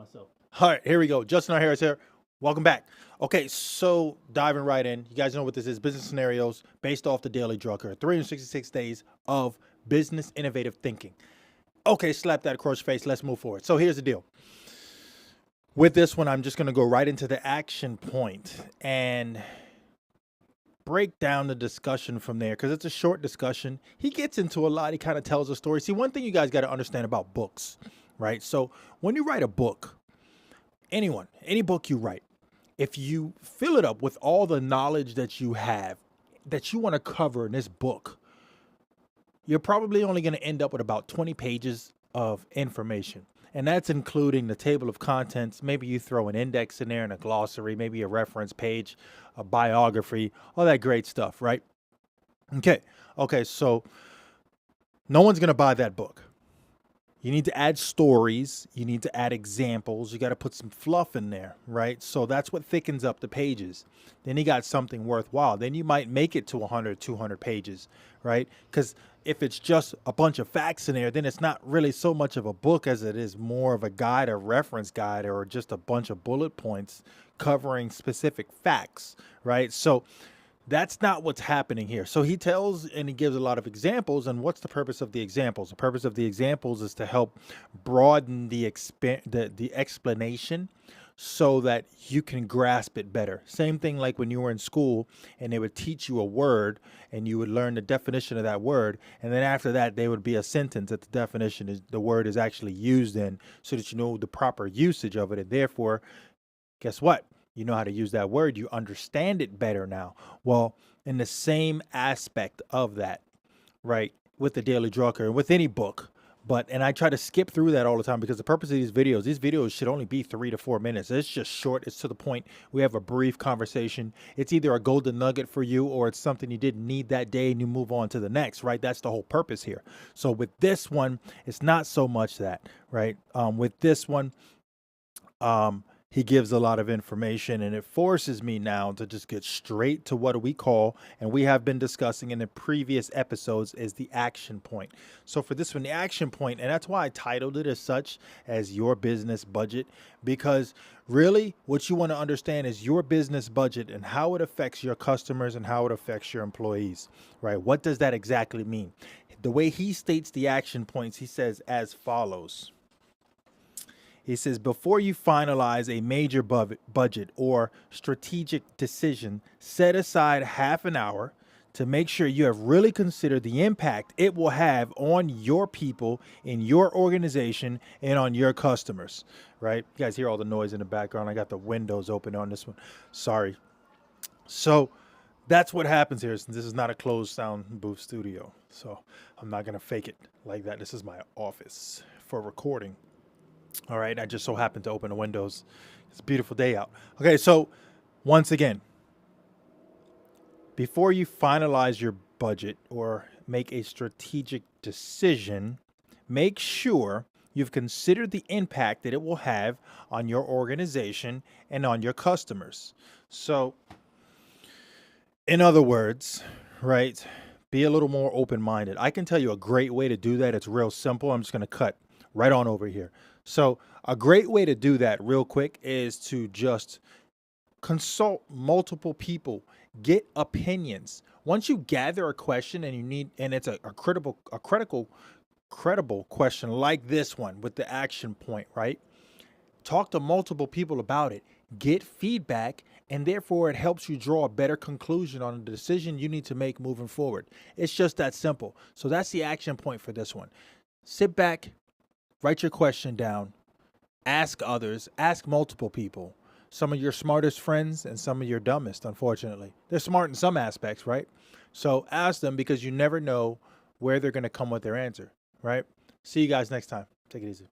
myself. All right, here we go. Justin Harris here. Welcome back. Okay, so diving right in. You guys know what this is. Business scenarios based off the Daily Drucker. 366 days of business innovative thinking. Okay, slap that across your face. Let's move forward. So here's the deal. With this one, I'm just going to go right into the action point and break down the discussion from there because it's a short discussion. He gets into a lot. He kind of tells a story. See, one thing you guys got to understand about books, right? So when you write a book, any book you write, if you fill it up with all the knowledge that you have, that you want to cover in this book, you're probably only going to end up with about 20 pages of information. And that's including the table of contents. Maybe you throw an index in there and a glossary, maybe a reference page, a biography, all that great stuff, right? Okay, so no one's going to buy that book. You need to add stories. You need to add examples. You got to put some fluff in there, right? So that's what thickens up the pages. Then you got something worthwhile. Then you might make it to 100, 200 pages, right? Because if it's just a bunch of facts in there, then it's not really so much of a book as it is more of a guide, a reference guide, or just a bunch of bullet points covering specific facts, right? So that's not what's happening here. So he tells and he gives a lot of examples. And what's the purpose of the examples? The purpose of the examples is to help broaden the explanation so that you can grasp it better. Same thing like when you were in school and they would teach you a word and you would learn the definition of that word. And then after that, there would be a sentence that the definition is the word is actually used in so that you know the proper usage of it. And therefore, guess what? You know how to use that word. You understand it better now. Well, in the same aspect of that, right, with the Daily Drucker and with any book. And I try to skip through that all the time because the purpose of these videos should only be 3 to 4 minutes. It's just short. It's to the point. We have a brief conversation. It's either a golden nugget for you or it's something you didn't need that day and you move on to the next, right? That's the whole purpose here. So with this one, it's not so much that, right? With this one, he gives a lot of information and it forces me now to just get straight to what we call, and we have been discussing in the previous episodes, is the action point. So for this one, the action point, and that's why I titled it as such, as your business budget, because really what you want to understand is your business budget and how it affects your customers and how it affects your employees, right? What does that exactly mean? The way he states the action points, he says as follows. He says, before you finalize a major budget or strategic decision, set aside half an hour to make sure you have really considered the impact it will have on your people in your organization and on your customers, right? You guys hear all the noise in the background. I got the windows open on this one. Sorry. So that's what happens here. This is not a closed sound booth studio, so I'm not going to fake it like that. This is my office for recording. All right, I just so happened to open the windows. It's a beautiful day out. Okay, so once again, before you finalize your budget or make a strategic decision, make sure you've considered the impact that it will have on your organization and on your customers. So, in other words, right, be a little more open-minded. I can tell you a great way to do that. It's real simple. I'm just going to cut right on over here. So a great way to do that real quick is to just consult multiple people, get opinions. Once you gather a question and it's a credible question like this one with the action point, right? Talk to multiple people about it, get feedback, and therefore it helps you draw a better conclusion on the decision you need to make moving forward. It's just that simple. So that's the action point for this one. Sit back, write your question down, ask others, ask multiple people, some of your smartest friends and some of your dumbest, unfortunately. They're smart in some aspects, right? So ask them because you never know where they're going to come with their answer, right? See you guys next time. Take it easy.